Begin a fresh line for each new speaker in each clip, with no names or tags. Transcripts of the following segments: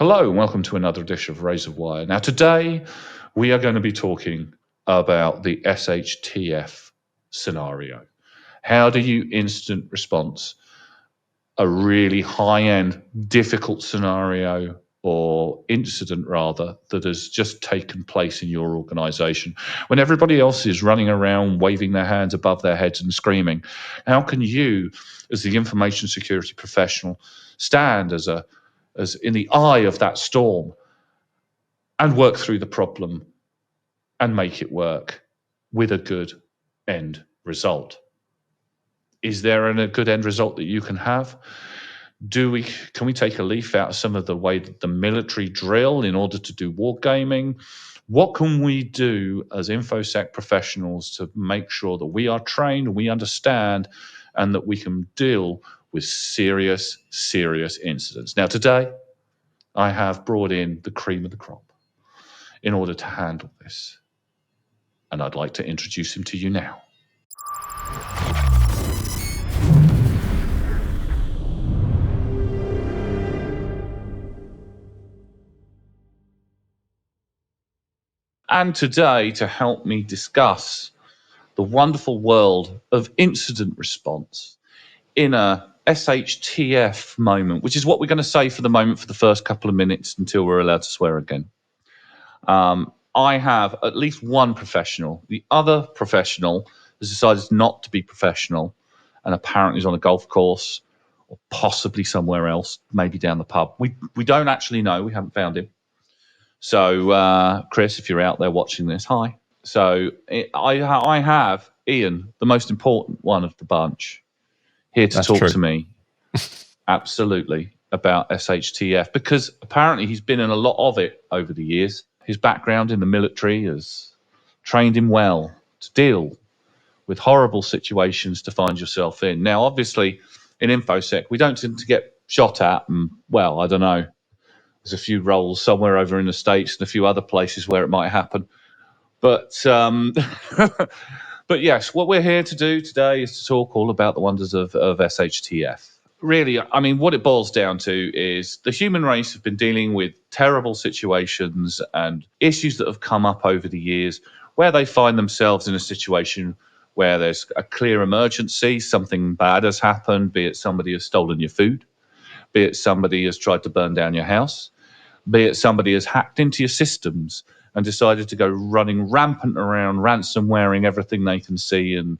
Hello and welcome to another edition of Razorwire. Now today we are going to be talking about the SHTF scenario. How do you instant response a really high-end, difficult scenario or incident rather that has just taken place in your organization when everybody else is running around waving their hands above their heads and screaming? How can you, as the information security professional, stand as in the eye of that storm and work through the problem and make it work with a good end result? Is there a good end result that you can have? Can we take a leaf out of some of the way that the military drill in order to do wargaming? What can we do as infosec professionals to make sure that we are trained, we understand, and that we can deal with serious incidents? Now, today, I have brought in the cream of the crop in order to handle this. And I'd like to introduce him to you now. And today, to help me discuss the wonderful world of incident response in a SHTF moment, which is what we're going to say for the moment for the first couple of minutes until we're allowed to swear again. I have at least one professional. The other professional has decided not to be professional and apparently is on a golf course or possibly somewhere else, maybe down the pub. We don't actually know. We haven't found him. So, Chris, if you're out there watching this, hi. So I have Iain, the most important one of the bunch, here to talk to me absolutely about SHTF, because apparently he's been in a lot of it over the years. His background in the military has trained him well to deal with horrible situations to find yourself in. Now, obviously, in InfoSec, we don't tend to get shot at, and, well, I don't know. There's a few roles somewhere over in the States and a few other places where it might happen. But but yes, what we're here to do today is to talk all about the wonders of SHTF. Really, I mean, what it boils down to is the human race have been dealing with terrible situations and issues that have come up over the years where they find themselves in a situation where there's a clear emergency, something bad has happened, be it somebody has stolen your food, be it somebody has tried to burn down your house, be it somebody has hacked into your systems and decided to go running rampant around, ransomwaring everything they can see and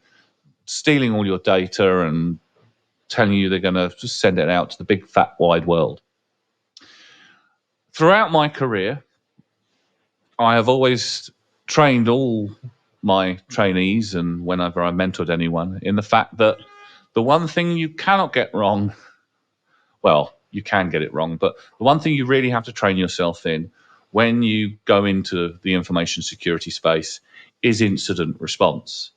stealing all your data and telling you they're going to just send it out to the big, fat, wide world. Throughout my career, I have always trained all my trainees and whenever I mentored anyone in the fact that the one thing you cannot get wrong, well, you can get it wrong, but the one thing you really have to train yourself in when you go into the information security space is incident response.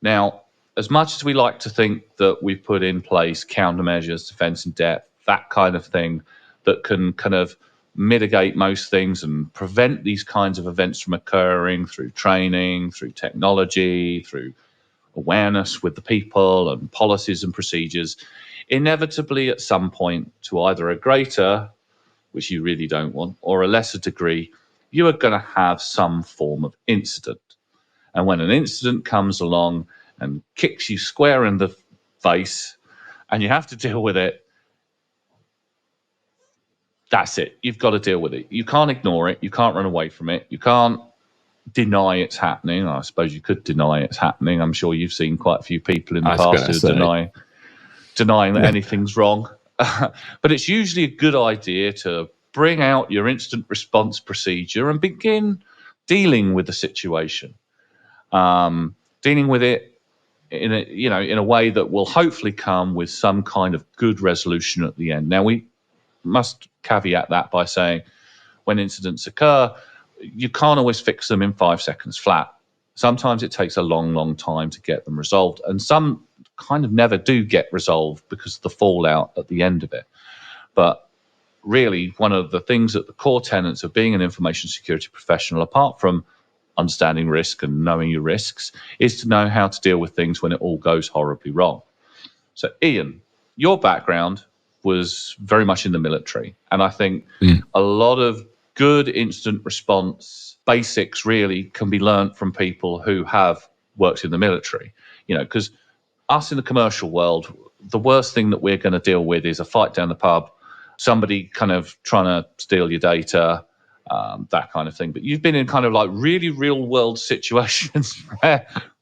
Now, as much as we like to think that we've put in place countermeasures, defense in depth, that kind of thing that can kind of mitigate most things and prevent these kinds of events from occurring through training, through technology, through awareness with the people and policies and procedures, inevitably at some point to either a greater, which you really don't want, or a lesser degree, you are going to have some form of incident. And when an incident comes along and kicks you square in the face and you have to deal with it, that's it. You've got to deal with it. You can't ignore it. You can't run away from it. You can't deny it's happening. I suppose you could deny it's happening. I'm sure you've seen quite a few people in the past who are denying that anything's wrong. But it's usually a good idea to bring out your instant response procedure and begin dealing with the situation, dealing with it in a way that will hopefully come with some kind of good resolution at the end. Now, we must caveat that by saying when incidents occur, you can't always fix them in 5 seconds flat. Sometimes it takes a long time to get them resolved, and some kind of never do get resolved because of the fallout at the end of it. But really, one of the things that the core tenets of being an information security professional, apart from understanding risk and knowing your risks, is to know how to deal with things when it all goes horribly wrong. So, Iain, your background was very much in the military. And I think a lot of good instant response basics really can be learned from people who have worked in the military, because us in the commercial world, the worst thing that we're going to deal with is a fight down the pub, somebody kind of trying to steal your data, that kind of thing. But you've been in kind of like really real world situations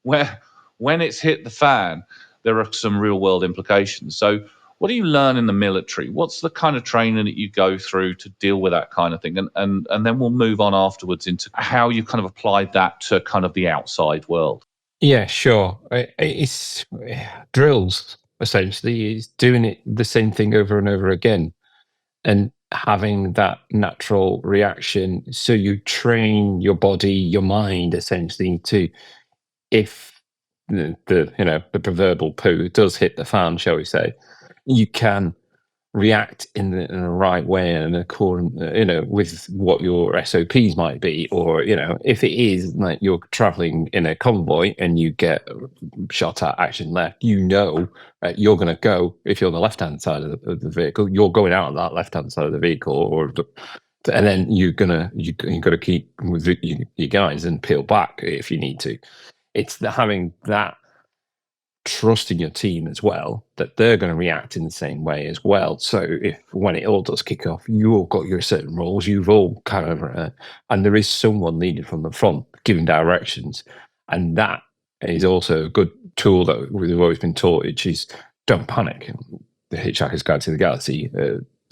where when it's hit the fan, there are some real world implications. So what do you learn in the military? What's the kind of training that you go through to deal with that kind of thing? And then we'll move on afterwards into how you kind of applied that to kind of the outside world.
Yeah, sure. It's drills, essentially. It's doing it the same thing over and over again and having that natural reaction. So you train your body, your mind, essentially, to, if the proverbial poo does hit the fan, shall we say, you can react in the right way and according, with what your SOPs might be, or if it is like you're traveling in a convoy and you get shot at, action left, you're going to go, if you're on the left hand side of the vehicle, you're going out of that left hand side of the vehicle, and then you got to keep with your guys and peel back if you need to. It's having that trust in your team as well, that they're going to react in the same way as well. So if when it all does kick off, you all got your certain roles, you've all kind of, and there is someone leading from the front giving directions, and that is also a good tool that we've always been taught, which is don't panic. The Hitchhiker's Guide to the Galaxy,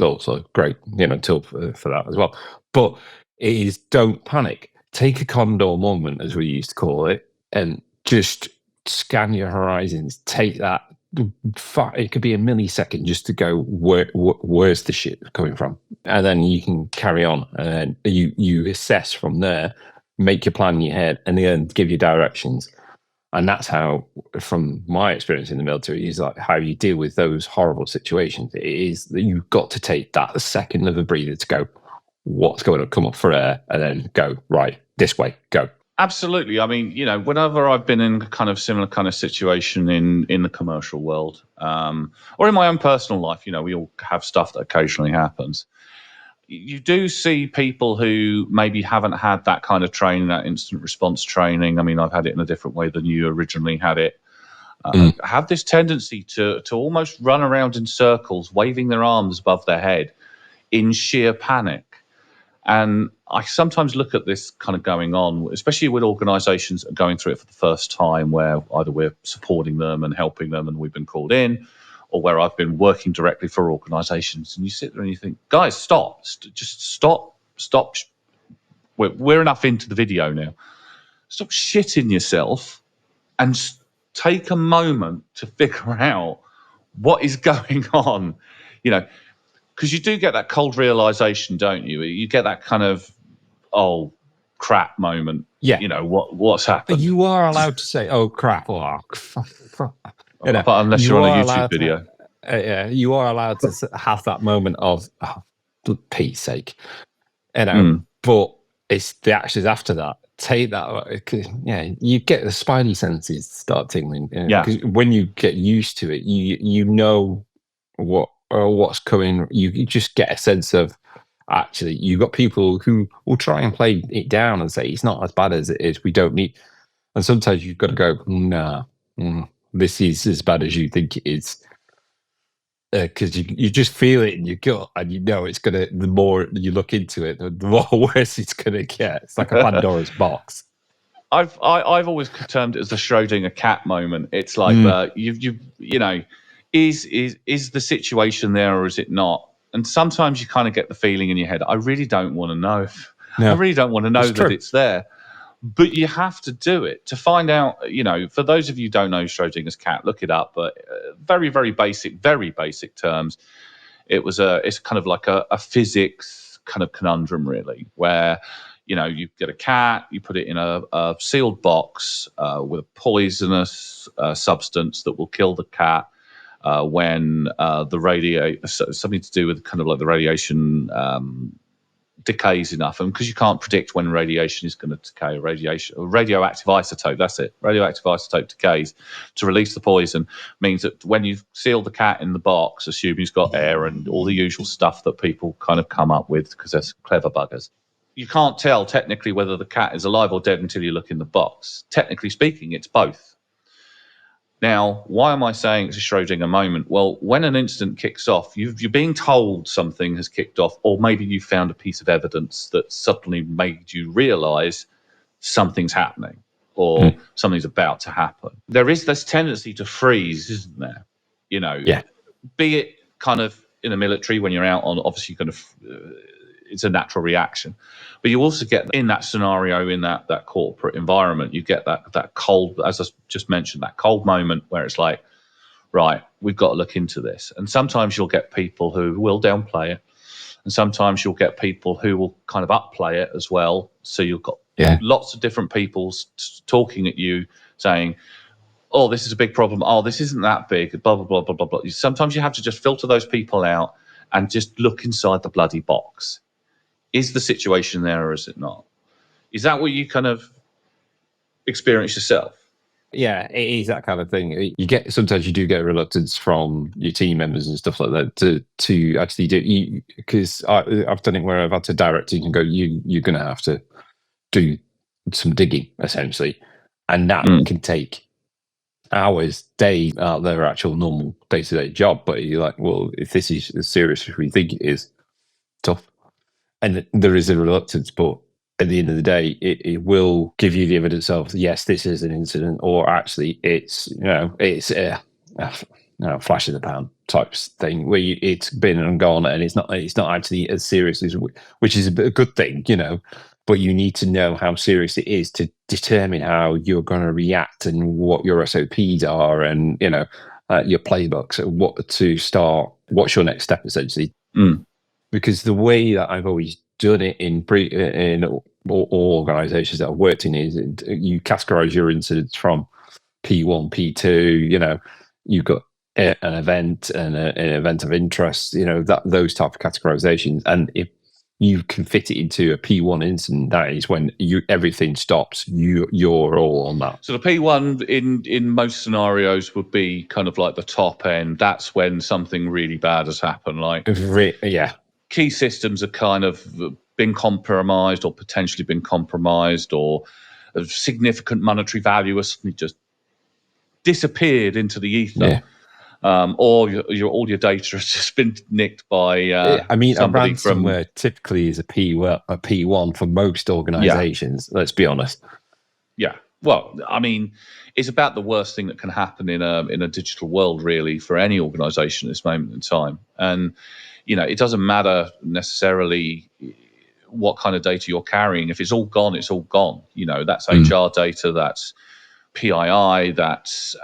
also great, tool for that as well. But it is don't panic. Take a condor moment, as we used to call it, and just scan your horizons. Take that. It could be a millisecond just to go, where's the shit coming from, and then you can carry on. And you assess from there, make your plan in your head, and then give you directions. And that's how, from my experience in the military, is like how you deal with those horrible situations. It is that you've got to take that second of a breather to go, what's going to come up for air, and then go, right, this way, go.
Absolutely. I mean, whenever I've been in a kind of similar kind of situation in the commercial world, or in my own personal life, we all have stuff that occasionally happens. You do see people who maybe haven't had that kind of training, that instant response training. I mean, I've had it in a different way than you originally had it. Have this tendency to almost run around in circles, waving their arms above their head in sheer panic. And I sometimes look at this kind of going on, especially with organizations that are going through it for the first time, where either we're supporting them and helping them and we've been called in, or where I've been working directly for organizations. And you sit there and you think, guys, stop. Just stop. We're enough into the video now. Stop shitting yourself and take a moment to figure out what is going on. Because you do get that cold realization, don't you? You get that kind of, oh, crap moment.
Yeah.
What's happened?
You are allowed to say, oh, crap. Oh,
but unless you're on a YouTube video.
You are allowed to have that moment of, oh, for Pete's sake. But it's the actions after that. Take that. You get the spidey senses start tingling. Because when you get used to it, you know what's coming. You just get a sense of, actually, you've got people who will try and play it down and say it's not as bad as it is. We don't need. And sometimes you've got to go, nah, this is as bad as you think it is. Because you just feel it in your gut, and it's gonna. The more you look into it, the more worse it's gonna get. It's like a Pandora's box.
I've always termed it as the Schrodinger cat moment. It's like is the situation there or is it not? And sometimes you kind of get the feeling in your head, I really don't want to know. I really don't want to know that it's there. But you have to do it to find out, for those of you who don't know Schrodinger's cat, look it up. But very, very basic terms, it's kind of like a physics kind of conundrum, really, where, you get a cat, you put it in a sealed box with a poisonous substance that will kill the cat when something to do with kind of like the radiation decays enough, and because you can't predict when radiation is going to decay, radioactive isotope, that's it, radioactive isotope decays to release the poison, means that when you seal the cat in the box, assuming he's got air and all the usual stuff that people kind of come up with because they're clever buggers, you can't tell technically whether the cat is alive or dead until you look in the box. Technically speaking, it's both. Now, why am I saying it's a Schrodinger moment? Well, when an incident kicks off, you're being told something has kicked off, or maybe you found a piece of evidence that suddenly made you realize something's happening or something's about to happen. There is this tendency to freeze, isn't there? You know, be it kind of in the military when you're out on, obviously, kind of, it's a natural reaction. But you also get in that scenario, in that corporate environment, you get that cold, as I just mentioned, that cold moment where it's like, right, we've got to look into this. And sometimes you'll get people who will downplay it. And sometimes you'll get people who will kind of upplay it as well. So you've got lots of different people talking at you saying, oh, this is a big problem. Oh, this isn't that big, blah, blah, blah, blah, blah, blah. Sometimes you have to just filter those people out and just look inside the bloody box. Is the situation there or is it not? Is that what you kind of experience yourself?
Yeah, it is that kind of thing. Sometimes you do get reluctance from your team members and stuff like that to actually do, because I've done it where I've had to direct you and go, you're going to have to do some digging essentially, and that can take hours, days out of their actual normal day-to-day job. But you're like, well, if this is as serious as we think it is, tough. And there is a reluctance, but at the end of the day, it will give you the evidence of, yes, this is an incident, or actually it's a flash in the pan type thing where it's been and gone, and it's not actually as serious as, which is a good thing, but you need to know how serious it is to determine how you're going to react and what your SOPs are, and your playbooks, what's your next step essentially. Because the way that I've always done it in all organizations that I've worked in is you categorize your incidents from P1, P2, you've got an event and an event of interest, those type of categorizations. And if you can fit it into a P1 incident, that is when everything stops. You're all on that.
So the P1 in most scenarios would be kind of like the top end. That's when something really bad has happened. Like, key systems are kind of been compromised or potentially been compromised, or a significant monetary value has suddenly just disappeared into the ether. Or all your data has just been nicked by somebody
a ransomware typically is a P1 for most organizations, let's be honest.
Yeah. Well, I mean, it's about the worst thing that can happen in a digital world, really, for any organization at this moment in time. And it doesn't matter necessarily what kind of data you're carrying. If it's all gone, it's all gone. That's HR data, that's PII, that's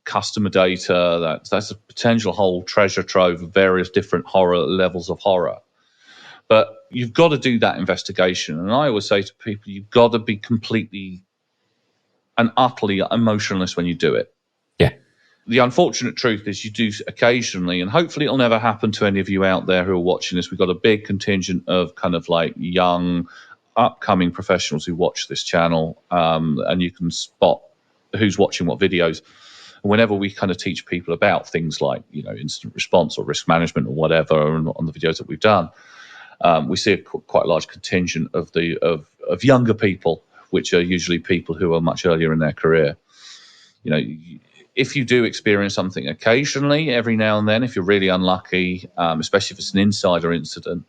customer data, that's a potential whole treasure trove of various different levels of horror. But you've got to do that investigation. And I always say to people, you've got to be completely and utterly emotionless when you do it. The unfortunate truth is you do occasionally, and hopefully it'll never happen to any of you out there who are watching this. We've got a big contingent of kind of like young, upcoming professionals who watch this channel, and you can spot who's watching what videos. And whenever we kind of teach people about things like, incident response or risk management or whatever on the videos that we've done, we see quite a large contingent of younger people, which are usually people who are much earlier in their career. If you do experience something occasionally, every now and then, if you're really unlucky, especially if it's an insider incident,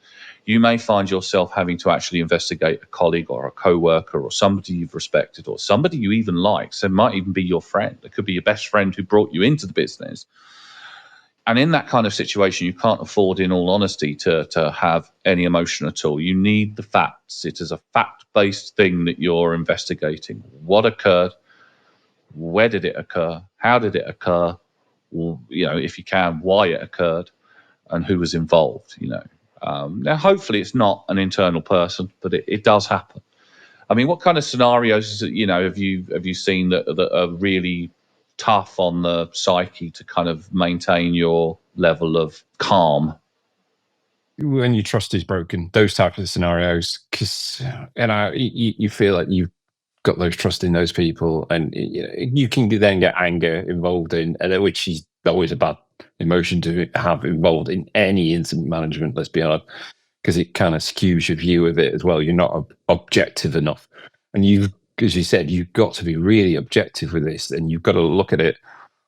you may find yourself having to actually investigate a colleague or a co-worker or somebody you've respected or somebody you even like. So it might even be your friend. It could be your best friend who brought you into the business. And in that kind of situation, you can't afford, in all honesty, to have any emotion at all. You need the facts. It is a fact-based thing that you're investigating. What occurred? Where did it occur? How did it occur? Well, if you can, why it occurred, and who was involved. Now, hopefully, it's not an internal person, but it does happen. I mean, what kind of scenarios have you seen that are really tough on the psyche to kind of maintain your level of calm?
when your trust is broken, those types of scenarios, because you feel like you've got those trust in those people, and you can then get anger involved in, which is always a bad emotion to have involved in any incident management. Let's be honest, because it kind of skews your view of it as well. You're not objective enough, and as you said, you've got to be really objective with this, and you've got to look at it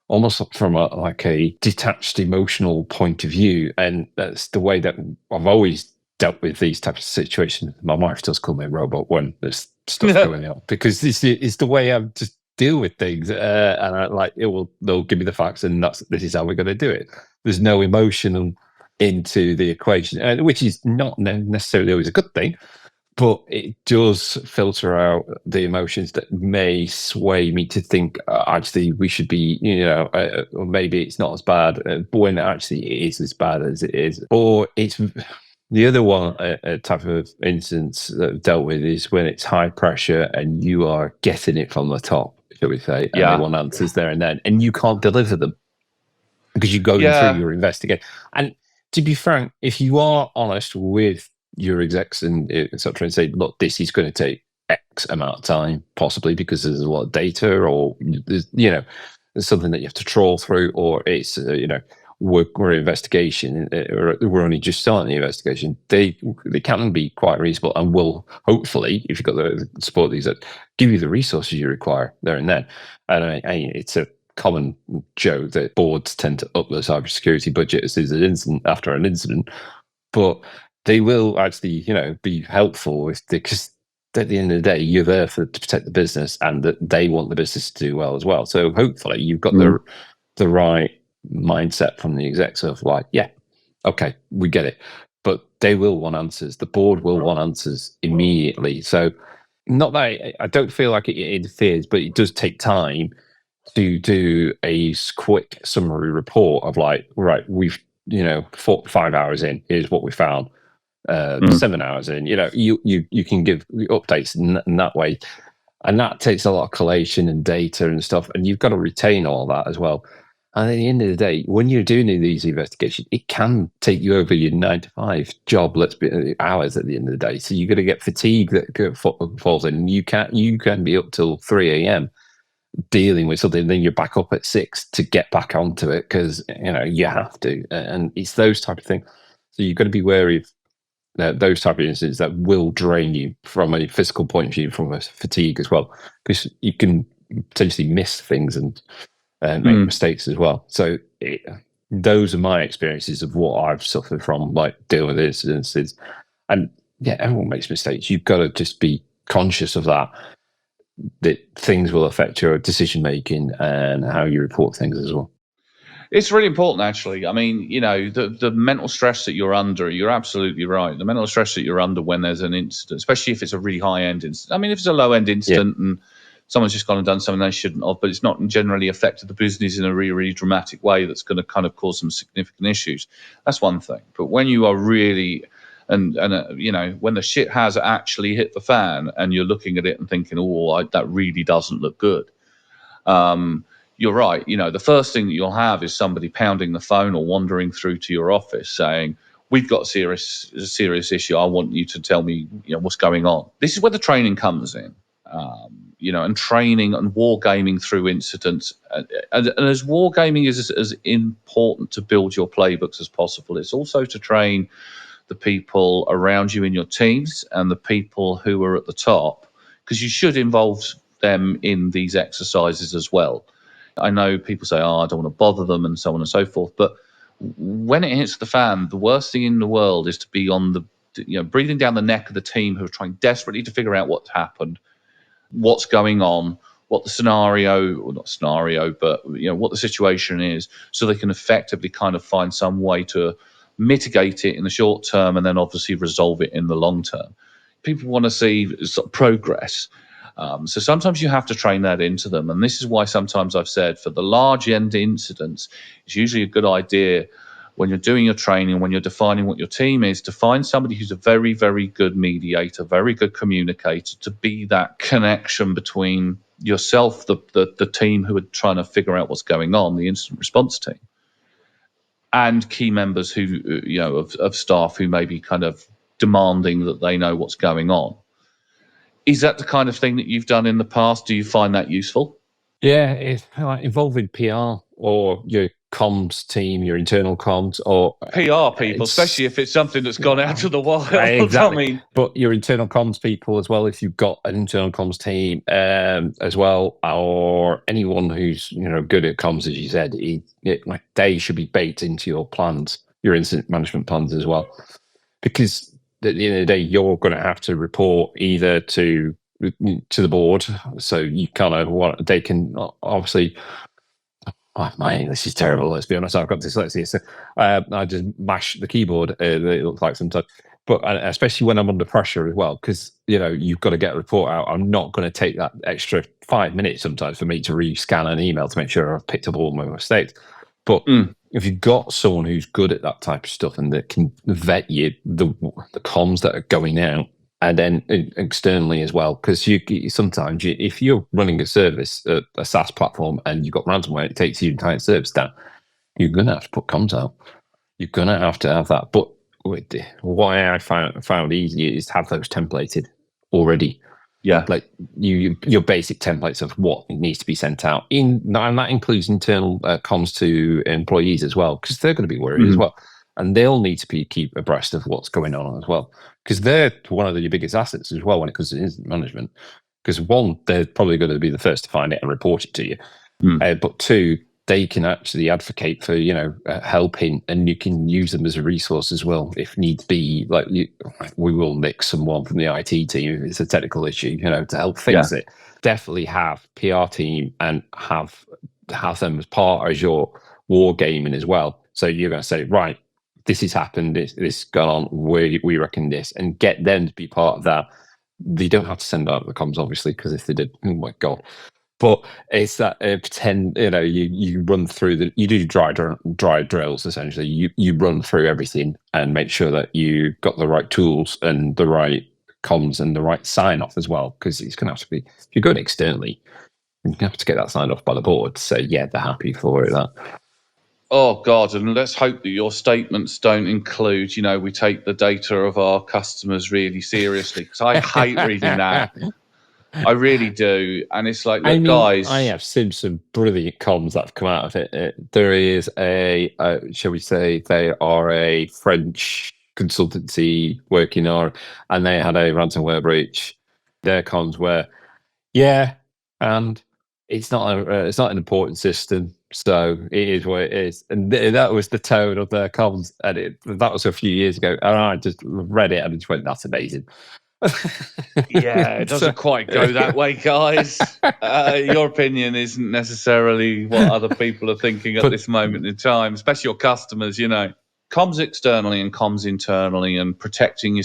almost from a detached emotional point of view. And that's the way that I've always dealt with these types of situations. My wife does call me a robot when there's stuff going on, because this is the way I just deal with things. And they'll give me the facts, and this is how we're going to do it. There's no emotion into the equation, which is not necessarily always a good thing. But it does filter out the emotions that may sway me to think, actually, we should be, or maybe it's not as bad, but when actually it is as bad as it is. Or it's the other one, type of instance that I've dealt with is when it's high pressure and you are getting it from the top, shall we say, and they want answers there and then, and you can't deliver them because you're going through your investigation. And to be frank, if you are honest with your execs and etc., and say, look, this is going to take X amount of time, possibly because there's a lot of data, or there's something that you have to trawl through, or it's we're investigation, or we're only just starting the investigation. They can be quite reasonable, and will hopefully, if you've got the support of these, that give you the resources you require there and then. And it's a common joke that boards tend to up their cybersecurity budget as soon as after an incident, but they will actually, be helpful because at the end of the day, you're there to protect the business, and that they want the business to do well as well. So hopefully, you've got the right mindset from the execs of like, yeah, okay, we get it, but they will want answers. The board will want answers immediately. So not that I don't feel like it interferes, but it does take time to do a quick summary report of like, right, we've 5 hours in, here's what we found. 7 hours in, you can give updates in that way, and that takes a lot of collation and data and stuff, and you've got to retain all that as well. And at the end of the day, when you're doing these investigations, it can take you over your 9 to 5 job. Let's be hours at the end of the day, so you're going to get fatigue that falls in. You can be up till 3 a.m. dealing with something, then you're back up at 6 to get back onto it because you have to, and it's those type of things. So you've got to be wary of those type of incidents that will drain you from a physical point of view, from a fatigue as well, because you can potentially miss things and make mistakes as well. So those are my experiences of what I've suffered from, like dealing with incidences. And yeah, everyone makes mistakes. You've got to just be conscious of that things will affect your decision making and how you report things as well.
It's really important, actually. I mean, the mental stress that you're under, you're absolutely right. The mental stress that you're under when there's an incident, especially if it's a really high-end incident. I mean, if it's a low-end incident and someone's just gone and done something they shouldn't have, but it's not generally affected the business in a really, really dramatic way that's going to kind of cause some significant issues, that's one thing. But when you are really, when the shit has actually hit the fan and you're looking at it and thinking, that really doesn't look good. You're right. The first thing that you'll have is somebody pounding the phone or wandering through to your office saying, we've got a serious issue. I want you to tell me, what's going on. This is where the training comes in, and training and wargaming through incidents. And as wargaming is as important to build your playbooks as possible, it's also to train the people around you in your teams and the people who are at the top, because you should involve them in these exercises as well. I know people say, I don't want to bother them and so on and so forth. But when it hits the fan, the worst thing in the world is to be on breathing down the neck of the team who are trying desperately to figure out what's happened, what's going on, what the what the situation is, so they can effectively kind of find some way to mitigate it in the short term and then obviously resolve it in the long term. People want to see sort of progress. So sometimes you have to train that into them. And this is why sometimes I've said for the large end incidents, it's usually a good idea when you're doing your training, when you're defining what your team is, to find somebody who's a very, very good mediator, very good communicator, to be that connection between yourself, the team who are trying to figure out what's going on, the incident response team, and key members who, of staff who may be kind of demanding that they know what's going on. Is that the kind of thing that you've done in the past? Do you find that useful?
Yeah, it's like involving PR or your comms team, your internal comms, or
PR people, especially if it's something that's gone out of the wild.
Exactly.
I mean,
but your internal comms people as well, if you've got an internal comms team as well, or anyone who's good at comms, as you said, they should be baked into your plans, your incident management plans as well, because at the end of the day, you're going to have to report either to the board, so you kind of they can obviously. Oh, my English is terrible. Let's be honest. I've got dyslexia, so I just mash the keyboard. It looks like sometimes, but especially when I'm under pressure as well, because you've got to get a report out. I'm not going to take that extra 5 minutes sometimes for me to rescan an email to make sure I've picked up all my mistakes. But if you've got someone who's good at that type of stuff and that can vet you the comms that are going out, and then externally as well, because sometimes if you're running a service, a SaaS platform, and you've got ransomware, it takes your entire service down. You're going to have to put comms out. You're going to have that. But what I found easy is to have those templated already.
Yeah,
like your basic templates of what needs to be sent out. And that includes internal comms to employees as well, because they're going to be worried as well. And they'll need to keep abreast of what's going on as well, because they're one of your biggest assets as well when it comes to incident management. Because one, they're probably going to be the first to find it and report it to you. But two, they can actually advocate for helping, and you can use them as a resource as well if needs be. Like we will nick someone from the IT team if it's a technical issue, to help fix it. Definitely have PR team and have them as your war gaming as well. So you're going to say, right, this has happened, this gone on, we reckon this, and get them to be part of that. They don't have to send out the comms, obviously, because if they did, oh my God. But it's that pretend, you run through you do dry drills, essentially. You run through everything and make sure that you got the right tools and the right comms and the right sign off as well, because it's going to have to be, if you're going externally, you have to get that signed off by the board. So yeah, they're happy for it.
Oh, God, and let's hope that your statements don't include, we take the data of our customers really seriously, because I hate reading that. I really do. And it's like, look, guys.
I have seen some brilliant comms that have come out of it. There is shall we say, they are a French consultancy working on, and they had a ransomware breach. Their comms were, and it's not an important system. So it is what it is, and that was the tone of their comms, and that was a few years ago. And I just read it and just went, "That's amazing."
Yeah, it doesn't quite go that way, guys. Your opinion isn't necessarily what other people are thinking at this moment in time, especially your customers. Comms externally and comms internally, and protecting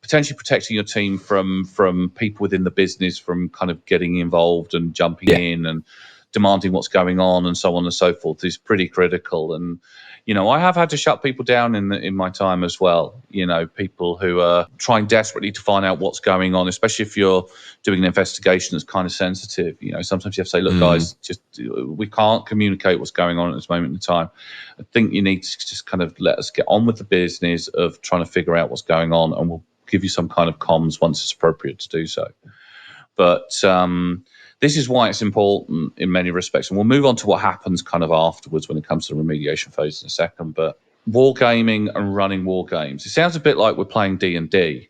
potentially protecting your team from people within the business from kind of getting involved and jumping in and demanding what's going on and so on and so forth is pretty critical. And I have had to shut people down in my time as well. People who are trying desperately to find out what's going on, especially if you're doing an investigation that's kind of sensitive. Sometimes you have to say, look, guys, we can't communicate what's going on at this moment in time. I think you need to just kind of let us get on with the business of trying to figure out what's going on, and we'll give you some kind of comms once it's appropriate to do so. But this is why it's important in many respects. And we'll move on to what happens kind of afterwards when it comes to the remediation phase in a second. But wargaming and running war games, it sounds a bit like we're playing D&D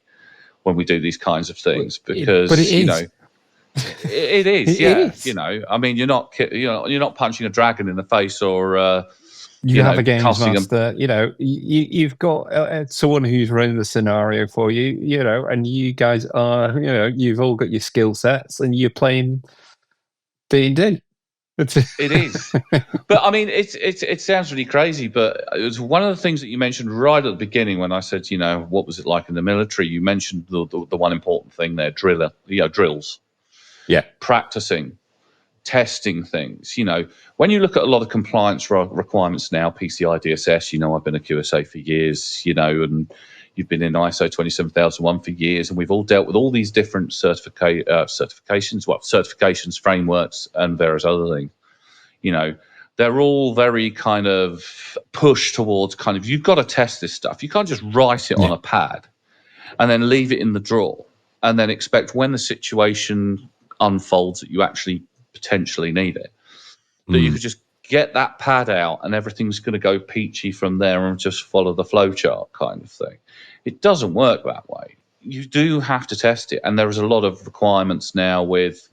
when we do these kinds of things, because
but it is.
It is.
It is.
I mean, you're not punching a dragon in the face or
you have a games master. You've got someone who's running the scenario for you. And you guys are, you've all got your skill sets, and you're playing D&D.
It is. But I mean, it sounds really crazy, but it was one of the things that you mentioned right at the beginning when I said, what was it like in the military? You mentioned the one important thing there, drills.
Yeah.
Practicing, testing things. When you look at a lot of compliance requirements now, PCI DSS, I've been a QSA for years, and you've been in ISO 27001 for years, and we've all dealt with all these different certifications, frameworks, and various other things. they're all very kind of pushed towards kind of, you've got to test this stuff. You can't just write it on a pad and then leave it in the drawer and then expect when the situation unfolds that you actually potentially need it, that you could just get that pad out and everything's going to go peachy from there and just follow the flowchart kind of thing. It doesn't work that way. You do have to test it, and there is a lot of requirements now with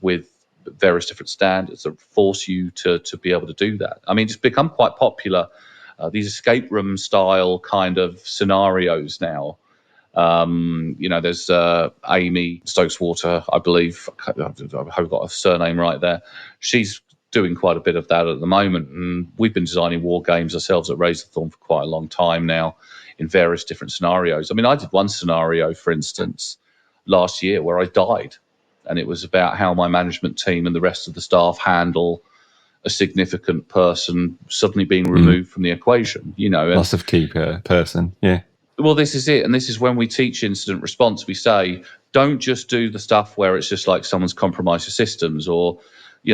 various different standards that force you to be able to do that. I mean, it's become quite popular, these escape room style kind of scenarios now. There's Amy Stokeswater, I believe. I hope I got her surname right there. She's doing quite a bit of that at the moment, and we've been designing war games ourselves at Razorthorn for quite a long time now in various different scenarios. I mean, I did one scenario, for instance, last year where I died, and it was about how my management team and the rest of the staff handle a significant person suddenly being removed from the equation.
Loss of key person, yeah.
Well, this is it, and this is when we teach incident response. We say, don't just do the stuff where it's just like someone's compromised your systems or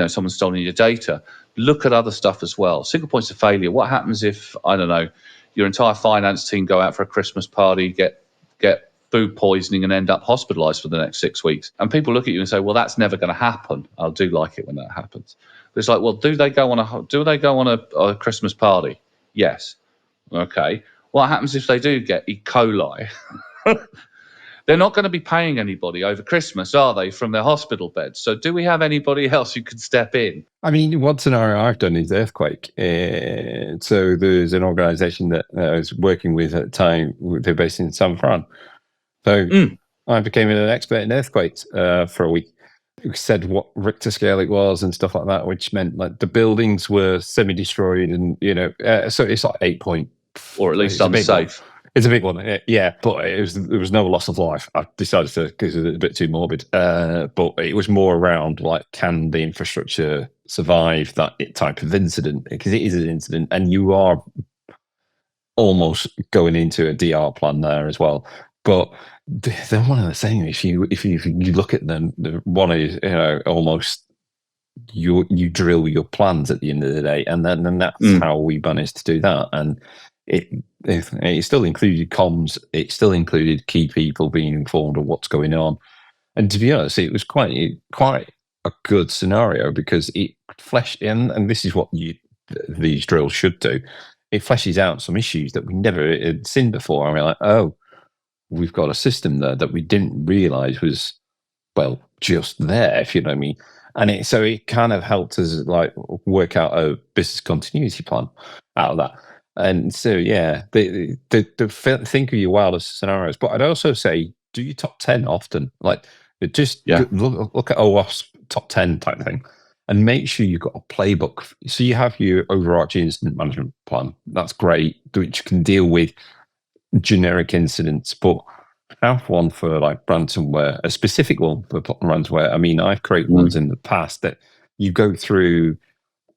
someone's stolen your data. Look at other stuff as well. Single points of failure. What happens if, I don't know, your entire finance team go out for a Christmas party, get food poisoning and end up hospitalized for the next 6 weeks? And people look at you and say, well, that's never going to happen. I do like it when that happens. But it's like, well, do they go on a Christmas party? Yes. Okay. What happens if they do get E. coli? They're not going to be paying anybody over Christmas, are they, from their hospital beds? So do we have anybody else who could step in?
I mean, one scenario I've done is earthquake. So there's an organization that I was working with at the time. They're based in San Fran. So I became an expert in earthquakes for a week. It said what Richter scale it was and stuff like that, which meant like the buildings were semi-destroyed and, so it's like 8 point.
Or at least unsafe.
It's a big one, yeah, but there was no loss of life. I decided to, because it was a bit too morbid, but it was more around like, can the infrastructure survive that type of incident? Because it is an incident, and you are almost going into a DR plan there as well. But they're one of the same. If you look at them, one is almost you drill your plans at the end of the day, and then that's how we managed to do that. And it still included comms. It still included key people being informed of what's going on. And to be honest, it was quite a good scenario because it fleshed in, and this is what these drills should do. It fleshes out some issues that we never had seen before. And we're like, oh, we've got a system there that we didn't realize was, well, just there, if you know what I mean. And so it kind of helped us like work out a business continuity plan out of that. And so, yeah, they think of your wildest scenarios. But I'd also say, do your top 10 often. Like, just look at OWASP top 10 type thing. And make sure you've got a playbook. So you have your overarching incident management plan. That's great, which can deal with generic incidents. But have one for like ransomware, a specific one for ransomware. I mean, I've created ones in the past that you go through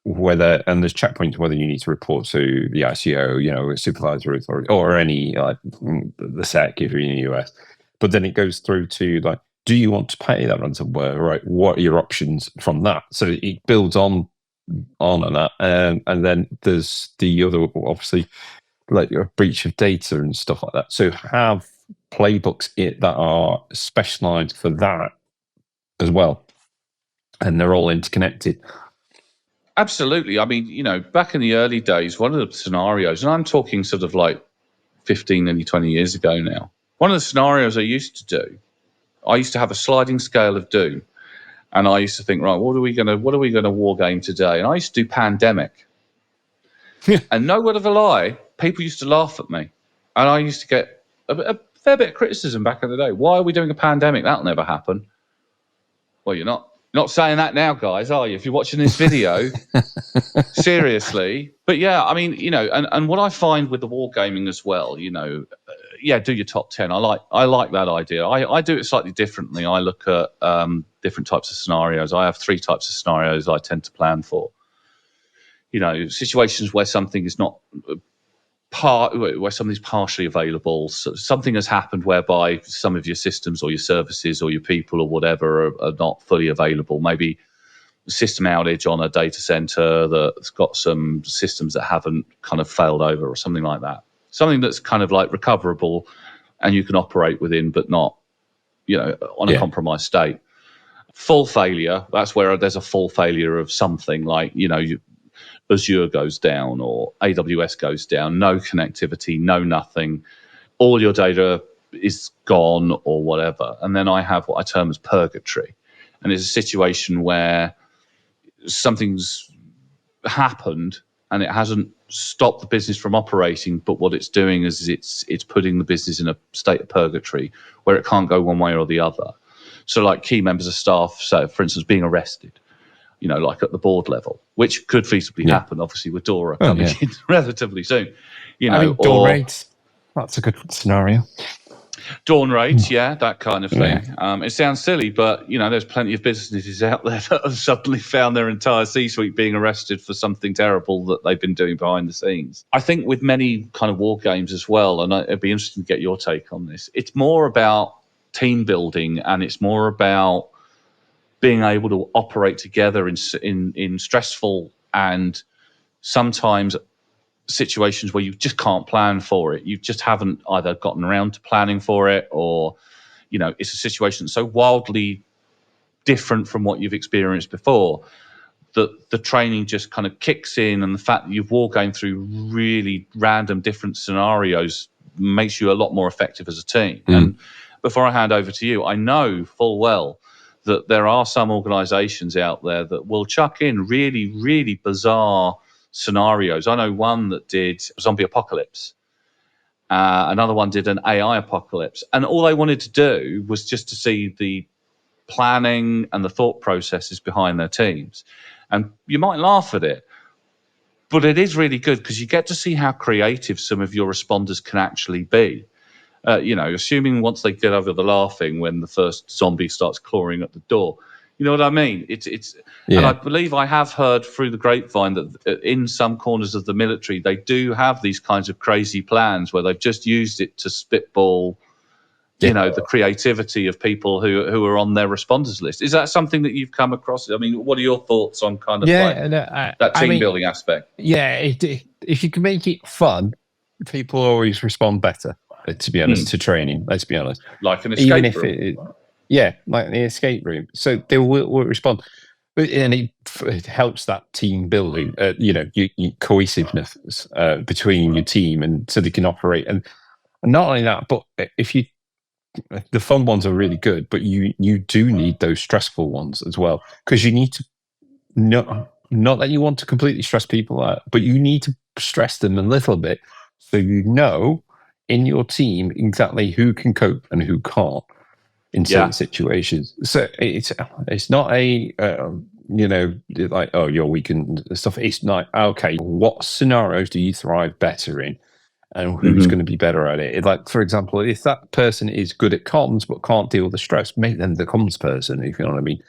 whether, and there's checkpoints whether you need to report to the ICO, supervisor authority, or any the SEC if you're in the US. But then it goes through to like, do you want to pay that ransomware? Right, what are your options from that? So it builds on that, and then there's the other, obviously, like your breach of data and stuff like that. So have playbooks that are specialized for that as well, and they're all interconnected.
Absolutely. I mean, back in the early days, one of the scenarios, and I'm talking sort of like 15, nearly 20 years ago now, one of the scenarios I used to do, I used to have a sliding scale of doom, and I used to think, right, what are we gonna war game today? And I used to do pandemic. And no word of a lie, people used to laugh at me, and I used to get a fair bit of criticism back in the day. Why are we doing a pandemic? That'll never happen. Well, you're not saying that now, guys, are you? If you're watching this video, seriously. But yeah, I mean, and what I find with the wargaming as well, do your top 10. I like that idea. I do it slightly differently. I look at different types of scenarios. I have 3 types of scenarios I tend to plan for. Situations where something is not where something's partially available. So something has happened whereby some of your systems or your services or your people or whatever are not fully available. Maybe system outage on a data center that's got some systems that haven't kind of failed over or something like that. Something that's kind of like recoverable and you can operate within, but not, on a compromised state. Full failure, that's where there's a full failure of something like, Azure goes down or AWS goes down, no connectivity, no nothing. All your data is gone or whatever. And then I have what I term as purgatory. And it's a situation where something's happened and it hasn't stopped the business from operating, but what it's doing is it's putting the business in a state of purgatory where it can't go one way or the other. So like key members of staff, so for instance, being arrested, like at the board level, which could feasibly happen, obviously, with Dora coming in relatively soon.
Dawn raids, that's a good scenario.
Dawn raids, that kind of thing. It sounds silly, but there's plenty of businesses out there that have suddenly found their entire C-suite being arrested for something terrible that they've been doing behind the scenes. I think with many kind of war games as well, and it'd be interesting to get your take on this, it's more about team building and it's more about being able to operate together in stressful and sometimes situations where you just can't plan for it. You just haven't either gotten around to planning for it, or it's a situation so wildly different from what you've experienced before that the training just kind of kicks in, and the fact that you've wargamed through really random different scenarios makes you a lot more effective as a team. And before I hand over to you, I know full well that there are some organizations out there that will chuck in really, really bizarre scenarios. I know one that did zombie apocalypse. Another one did an AI apocalypse. And all they wanted to do was just to see the planning and the thought processes behind their teams. And you might laugh at it, but it is really good because you get to see how creative some of your responders can actually be. Assuming once they get over the laughing when the first zombie starts clawing at the door. You know what I mean? And I believe I have heard through the grapevine that in some corners of the military, they do have these kinds of crazy plans where they've just used it to spitball, the creativity of people who are on their responders list. Is that something that you've come across? I mean, what are your thoughts on kind of that team building aspect?
Yeah, if you can make it fun, people always respond better. To be honest, to training, let's be honest.
Like an escape room.
Like the escape room. So they will respond. And it helps that team building, your cohesiveness between your team, and so they can operate. And not only that, but the fun ones are really good, but you do need those stressful ones as well, because you need to not that you want to completely stress people out, but you need to stress them a little bit so in your team exactly who can cope and who can't in certain situations. So it's not a like, oh, you're weak and stuff. It's like, okay, what scenarios do you thrive better in, and who's going to be better at it? Like, for example, if that person is good at comms but can't deal with the stress, make them the comms person, if you know what I mean.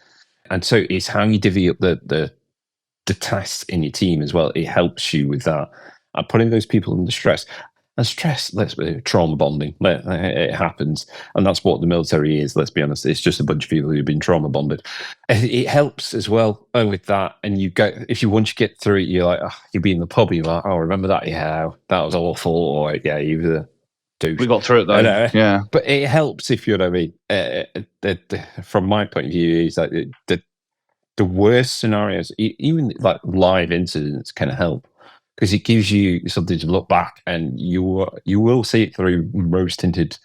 And so it's how you divvy up the tasks in your team as well. It helps you with that, and putting those people under stress. And stress, let's be trauma bonding. It happens, and that's what the military is. Let's be honest; it's just a bunch of people who've been trauma bonded. It helps as well with that. And once you get through it, you're like, you'll be in the pub, you're like, oh, remember that? Yeah, that was awful. Or you were a douche.
We got through it though. Yeah,
but it helps if you know what I mean. From my point of view, is like the worst scenarios, even like live incidents, can help. Because it gives you something to look back, and you will see it through rose-tinted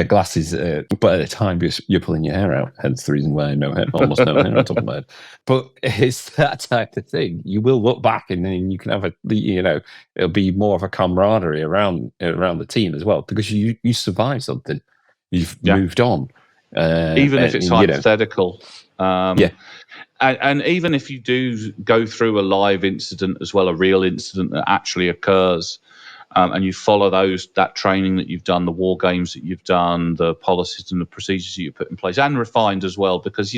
glasses. But at the time, you're pulling your hair out. Hence the reason why almost no hair on top of my head. But it's that type of thing. You will look back, and then you can have it'll be more of a camaraderie around the team as well, because you survived something. You've moved on.
Even if it's hypothetical. And even if you do go through a live incident as well, a real incident that actually occurs, and you follow that training that you've done, the war games that you've done, the policies and the procedures that you put in place, and refined as well, because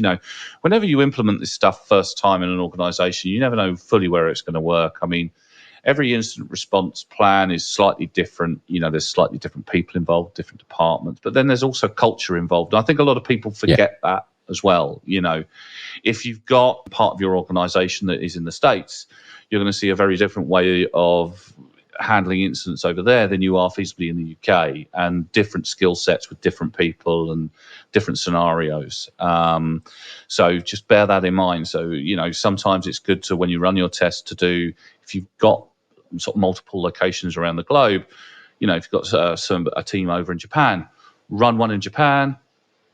whenever you implement this stuff first time in an organization, you never know fully where it's going to work. I mean, every incident response plan is slightly different. There's slightly different people involved, different departments, but then there's also culture involved. And I think a lot of people forget that as well. If you've got part of your organization that is in the States, you're going to see a very different way of handling incidents over there than you are feasibly in the UK, and different skill sets with different people and different scenarios. So just bear that in mind. So, sometimes it's good to, when you run your test, to do, if you've got sort of multiple locations around the globe, if you've got a team over in Japan, run one in Japan.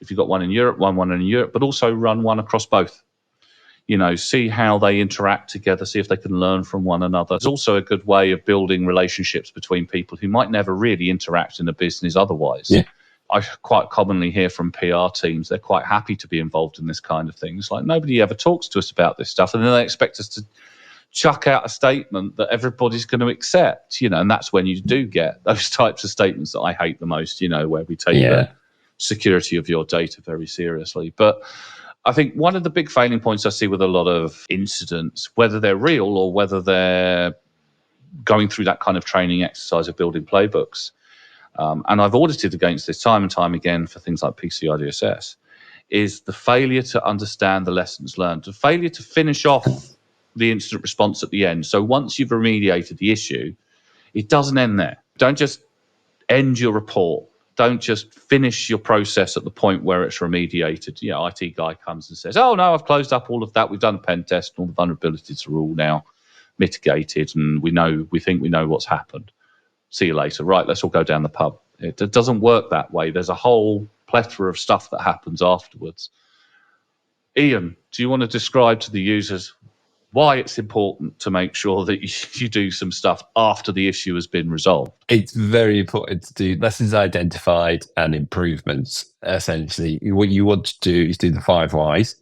If you've got one in Europe, run one in Europe, but also run one across both. See how they interact together, see if they can learn from one another. It's also a good way of building relationships between people who might never really interact in a business otherwise.
Yeah.
I quite commonly hear from PR teams, they're quite happy to be involved in this kind of thing. It's like, nobody ever talks to us about this stuff, and then they expect us to chuck out a statement that everybody's going to accept, and that's when you do get those types of statements that I hate the most, where we take the security of your data very seriously. But I think one of the big failing points I see with a lot of incidents, whether they're real or whether they're going through that kind of training exercise of building playbooks, and I've audited against this time and time again for things like PCI DSS, is the failure to understand the lessons learned, the failure to finish off the incident response at the end. So once you've remediated the issue, it doesn't end there. Don't just end your report. Don't just finish your process at the point where it's remediated. IT guy comes and says, oh, no, I've closed up all of that. We've done a pen test and all the vulnerabilities are all now mitigated, and we think we know what's happened. See you later. Right, let's all go down the pub. It doesn't work that way. There's a whole plethora of stuff that happens afterwards. Iain, do you want to describe to the users why it's important to make sure that you do some stuff after the issue has been resolved?
It's very important to do lessons identified and improvements. Essentially, what you want to do is do the 5 whys.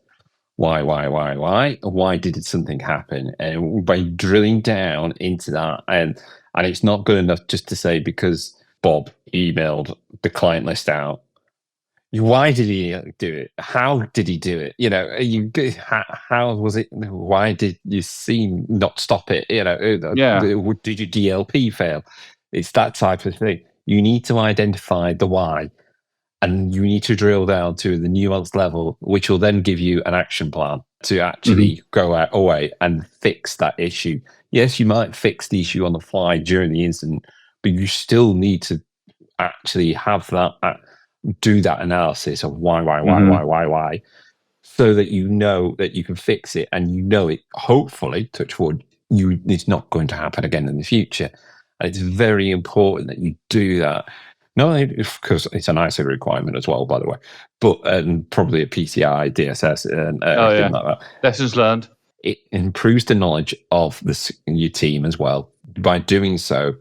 Why? Why did something happen? And by drilling down into that, and it's not good enough just to say because Bob emailed the client list out. Why did he do it? How did he do it? How was it? Why did you seem not stop it? Did your DLP fail? It's that type of thing. You need to identify the why, and you need to drill down to the nuanced level, which will then give you an action plan to actually go out away and fix that issue. Yes, you might fix the issue on the fly during the incident, but you still need to actually have that. Do that analysis of why, so that you know that you can fix it, and it, hopefully, touch wood, it's not going to happen again in the future. And it's very important that you do that. Not only because it's an ISO requirement as well, by the way, but probably a PCI, DSS, and everything like that.
Lessons learned.
It improves the knowledge of your team as well. By doing so,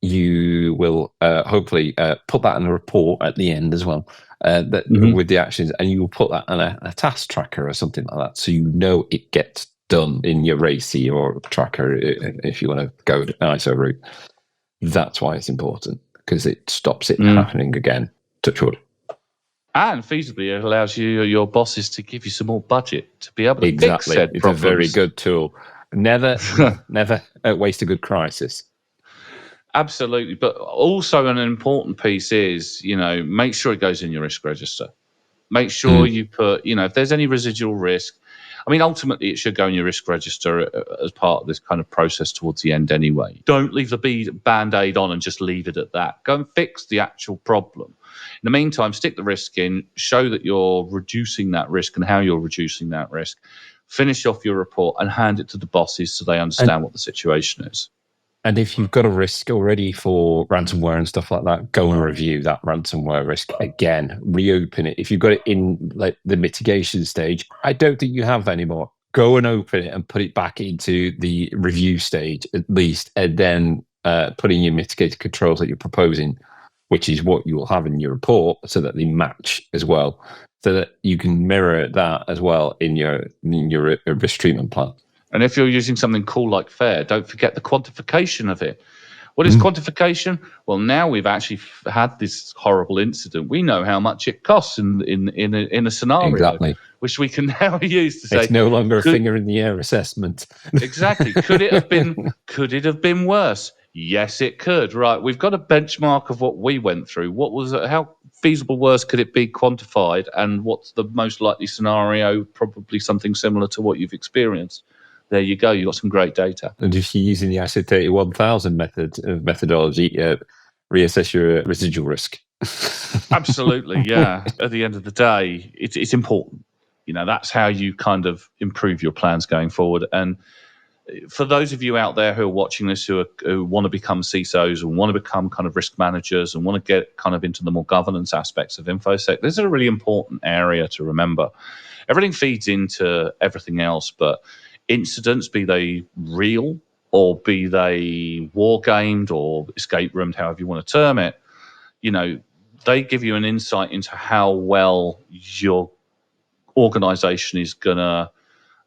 you will hopefully put that in a report at the end as well, with the actions, and you will put that on a task tracker or something like that, so it gets done in your RACI or tracker if you want to go an ISO route. That's why it's important, because it stops it happening again. Touch wood.
And feasibly, it allows your bosses to give you some more budget to be able to fix said
It's
problems.
A very good tool. Never waste a good crisis.
Absolutely. But also an important piece is, make sure it goes in your risk register. Make sure you put, if there's any residual risk, ultimately it should go in your risk register as part of this kind of process towards the end anyway. Don't leave the Band-Aid on and just leave it at that. Go and fix the actual problem. In the meantime, stick the risk in, show that you're reducing that risk and how you're reducing that risk. Finish off your report and hand it to the bosses so they understand what the situation is.
And if you've got a risk already for ransomware and stuff like that, go and review that ransomware risk again. Reopen it. If you've got it in the mitigation stage, I don't think you have anymore. Go and open it and put it back into the review stage at least, and then put in your mitigated controls that you're proposing, which is what you will have in your report, so that they match as well, so that you can mirror that as well in your risk treatment plan.
And if you're using something cool like FAIR, don't forget the quantification of it. What is quantification? Well, now we've actually had this horrible incident. We know how much it costs in a scenario, which we can now use to say
it's no longer a finger in the air assessment.
Exactly. Could it have been worse? Yes, it could. Right, we've got a benchmark of what we went through. What was it? How feasible worse could it be quantified? And what's the most likely scenario? Probably something similar to what you've experienced. There you go. You got some great data.
And if you're using the ISO 31000 methodology, reassess your residual risk.
Absolutely, yeah. At the end of the day, it's important. That's how you kind of improve your plans going forward. And for those of you out there who are watching this, who want to become CISOs and want to become kind of risk managers and want to get kind of into the more governance aspects of infosec, this is a really important area to remember. Everything feeds into everything else, but incidents, be they real or be they war gamed or escape roomed, however you want to term it, they give you an insight into how well your organization is going to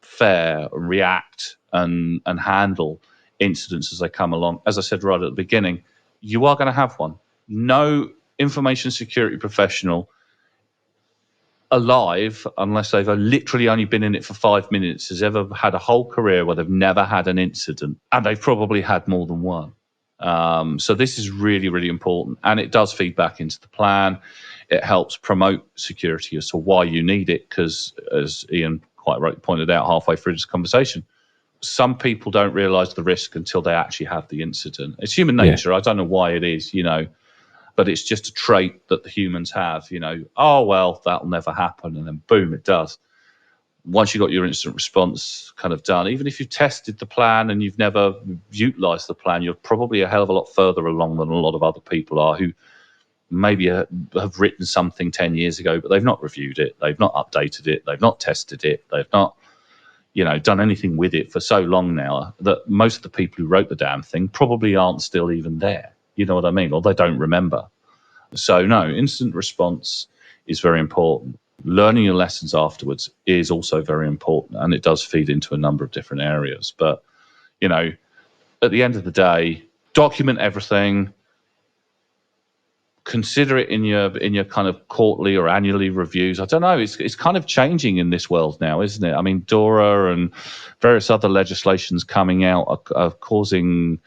fare, react, and handle incidents as they come along. As I said right at the beginning, you are going to have one. No information security professional alive, unless they've literally only been in it for 5 minutes, has ever had a whole career where they've never had an incident, and they've probably had more than one. So this is really, really important, and it does feed back into the plan. It helps promote security as to why you need it, because as Iain quite rightly pointed out halfway through this conversation, some people don't realize the risk until they actually have the incident. It's human nature. I don't know why it is, but it's just a trait that the humans have, oh, well, that'll never happen. And then boom, it does. Once you've got your incident response kind of done, even if you've tested the plan and you've never utilized the plan, you're probably a hell of a lot further along than a lot of other people are who maybe have written something 10 years ago, but they've not reviewed it. They've not updated it. They've not tested it. They've not, done anything with it for so long now that most of the people who wrote the damn thing probably aren't still even there. You know what I mean? Or they don't remember. So no, incident response is very important. Learning your lessons afterwards is also very important, and it does feed into a number of different areas. But, at the end of the day, document everything. Consider it in your kind of quarterly or annually reviews. I don't know. It's kind of changing in this world now, isn't it? I mean, DORA and various other legislations coming out are causing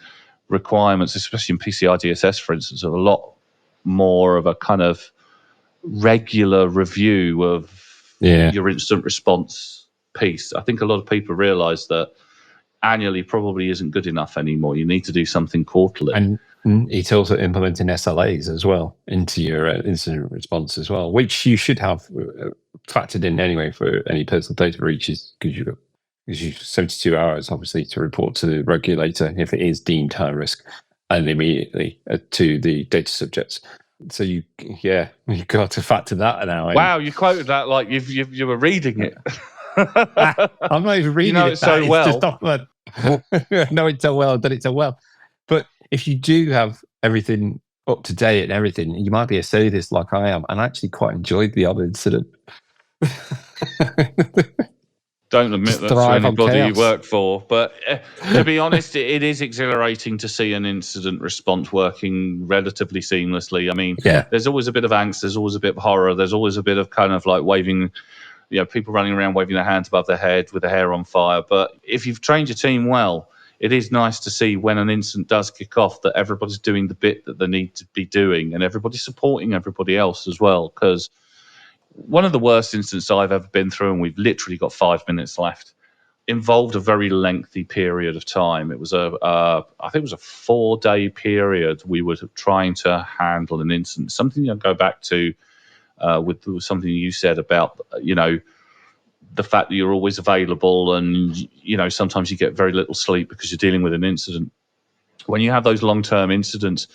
requirements, especially in PCI DSS, for instance, of a lot more of a kind of regular review of your incident response piece. I think a lot of people realize that annually probably isn't good enough anymore. You need to do something quarterly.
And it's also implementing SLAs as well into your incident response as well, which you should have factored in anyway for any personal data breaches, because you've 72 hours, obviously, to report to the regulator if it is deemed high risk, and immediately to the data subjects. So you've got to factor that now.
Wow, you quoted that like you were reading it.
I'm not even reading
it so well.
Just document. I know it so well. I've done it so well. But if you do have everything up to date and everything, you might be a sadist like I am, and I actually quite enjoyed the other incident.
Don't admit that to anybody you work for, but to be honest, it is exhilarating to see an incident response working relatively seamlessly. I mean, there's always a bit of angst, there's always a bit of horror, there's always a bit of kind of like waving, people running around waving their hands above their head with their hair on fire. But if you've trained your team well, it is nice to see when an incident does kick off that everybody's doing the bit that they need to be doing, and everybody's supporting everybody else as well. Because one of the worst incidents I've ever been through, and we've literally got 5 minutes left, involved a very lengthy period of time. It was I think it was a 4-day period we were trying to handle an incident. Something I'll go back to with something you said about, the fact that you're always available, and, sometimes you get very little sleep because you're dealing with an incident. When you have those long-term incidents,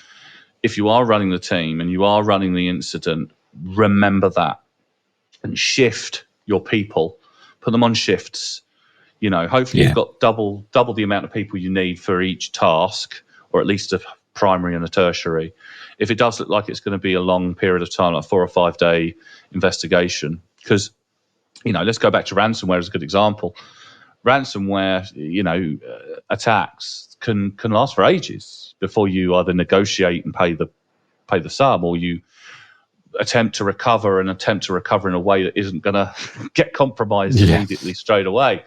if you are running the team and you are running the incident, remember that. And shift your people, put them on shifts. Hopefully you've got double the amount of people you need for each task, or at least a primary and a tertiary. If it does look like it's going to be a long period of time, like 4 or 5 day investigation, because, let's go back to ransomware as a good example. Ransomware, attacks can last for ages before you either negotiate and pay the sum, or you attempt to recover in a way that isn't going to get compromised immediately straight away.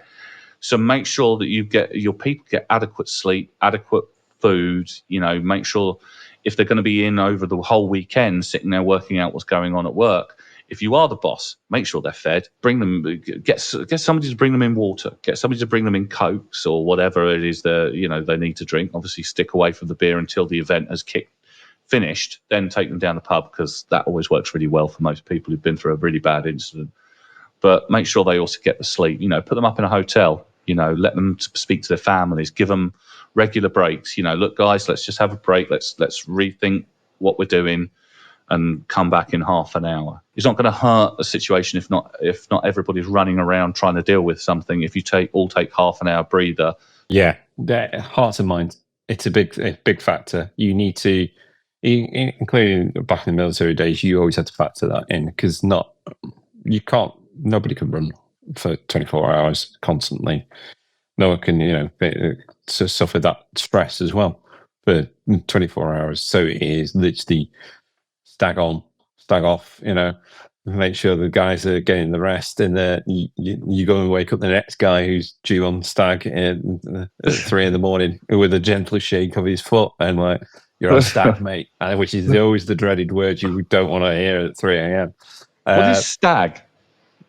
So make sure that your people get adequate sleep, adequate food, make sure if they're going to be in over the whole weekend, sitting there working out what's going on at work, if you are the boss, make sure they're fed. Bring them, get somebody to bring them in water. Get somebody to bring them in Cokes or whatever it is that they need to drink. Obviously, stick away from the beer until the event has finished. Then take them down the pub, because that always works really well for most people who've been through a really bad incident. But make sure they also get the sleep. Put them up in a hotel. Let them speak to their families. Give them regular breaks. Look, guys, let's just have a break. Let's rethink what we're doing, and come back in half an hour. It's not going to hurt the situation if not everybody's running around trying to deal with something. If you take half an hour breather.
Yeah, heart and mind. It's a big factor. You need to, including back in the military days, you always had to factor that in, because nobody can run for 24 hours constantly. No one can, suffer that stress as well for 24 hours. So it is literally stag on, stag off, make sure the guys are getting the rest, and you go and wake up the next guy who's due on stag at 3 a.m. with a gentle shake of his foot, and like, you're on stag, mate, which is always the dreaded word you don't want to hear at 3 a.m.
What is stag?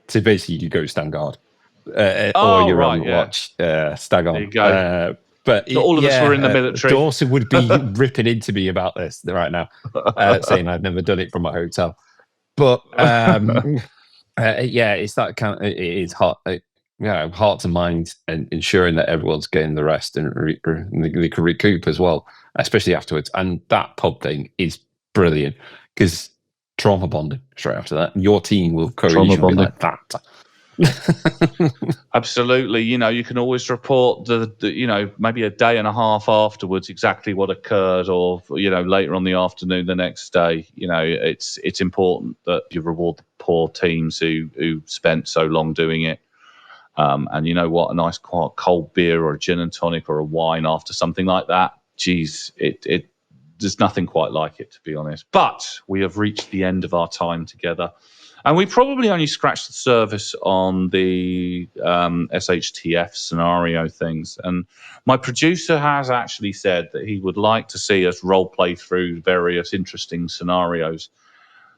So basically, you go stand guard, or you're on watch, stag on.
There you go.
But
so all of us were in the military.
Dawson would be ripping into me about this right now, saying I've never done it from a hotel. But it's that kind of, it is heart to mind, and ensuring that everyone's getting the rest and they can recoup as well, especially afterwards. And that pub thing is brilliant, because trauma bonding straight after that. Your team will cohesion like that.
Absolutely. You can always report the maybe a day and a half afterwards exactly what occurred, or later on the afternoon the next day. It's important that you reward the poor teams who spent so long doing it. And you know what, a nice cold beer or a gin and tonic or a wine after something like that, geez, it there's nothing quite like it, to be honest. But we have reached the end of our time together. And we probably only scratched the surface on the SHTF scenario things. And my producer has actually said that he would like to see us role play through various interesting scenarios.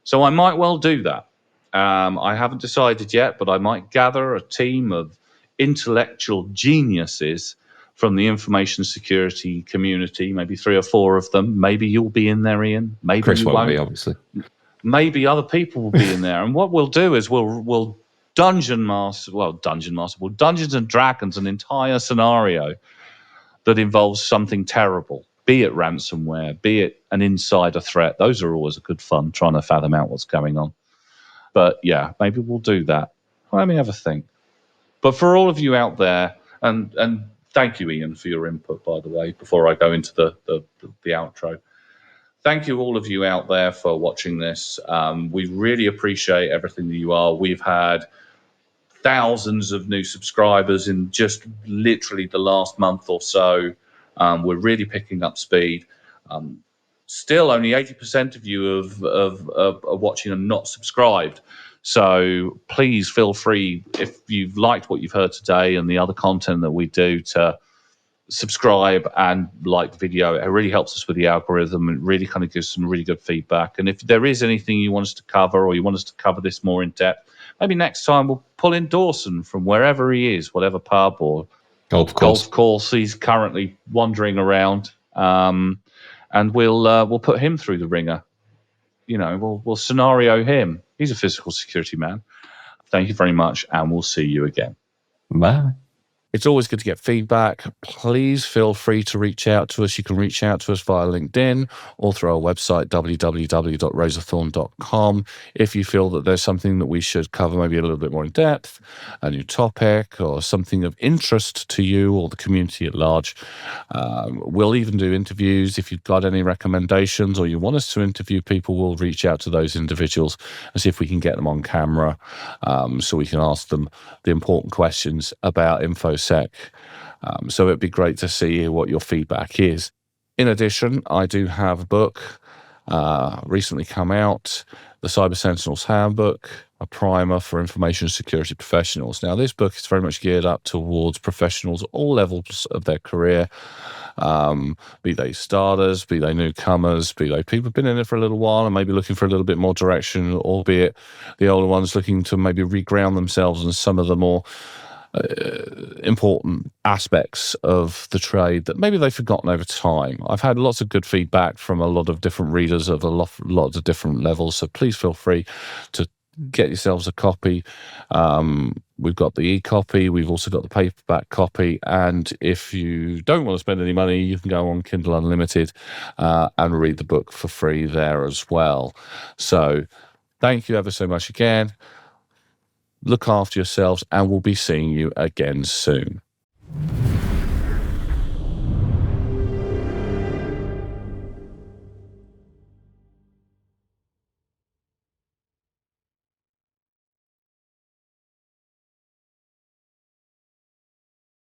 So I might well do that. I haven't decided yet, but I might gather a team of intellectual geniuses from the information security community, maybe 3 or 4 of them. Maybe you'll be in there, Ian. Maybe
Chris
you
won't
won't
be, obviously.
Maybe other people will be in there. And what we'll do is we'll Dungeons and Dragons an entire scenario that involves something terrible, be it ransomware, be it an insider threat. Those are always a good fun, trying to fathom out what's going on. But yeah, maybe we'll do that. Let me have a think. But for all of you out there, and thank you, Ian, for your input, by the way, before I go into the outro. Thank you, all of you out there, for watching this. We really appreciate everything that you are. We've had thousands of new subscribers in just literally the last month or so. We're really picking up speed. Still, only 80% of you are watching and not subscribed. So please feel free, if you've liked what you've heard today and the other content that we do, to subscribe and like the video. It really helps us with the algorithm, and really kind of gives some really good feedback. And if there is anything you want us to cover, or you want us to cover this more in depth, maybe next time we'll pull in Dawson from wherever he is, whatever pub or golf course he's currently wandering around, and we'll put him through the ringer. We'll scenario him. He's a physical security man. Thank you very much, and we'll see you again.
Bye.
It's always good to get feedback. Please feel free to reach out to us. You can reach out to us via LinkedIn or through our website, www.razorthorn.com. If you feel that there's something that we should cover maybe a little bit more in depth, a new topic, or something of interest to you or the community at large, we'll even do interviews. If you've got any recommendations or you want us to interview people, we'll reach out to those individuals and see if we can get them on camera, so we can ask them the important questions about infosec. So it'd be great to see what your feedback is. In addition, I do have a book recently come out, the Cyber Sentinels Handbook. a primer for information security professionals. Now, this book is very much geared up towards professionals at all levels of their career, be they starters, be they newcomers, be they people who've been in it for a little while and maybe looking for a little bit more direction, albeit the older ones looking to maybe reground themselves in some of the more important aspects of the trade that maybe they've forgotten over time. I've had lots of good feedback from a lot of different readers of a lot of different levels, so please feel free to get yourselves a copy. We've got the e-copy, we've also got the paperback copy, and if you don't want to spend any money, you can go on Kindle Unlimited and read the book for free there as well. So thank you ever so much again. Look after yourselves, and we'll be seeing you again soon.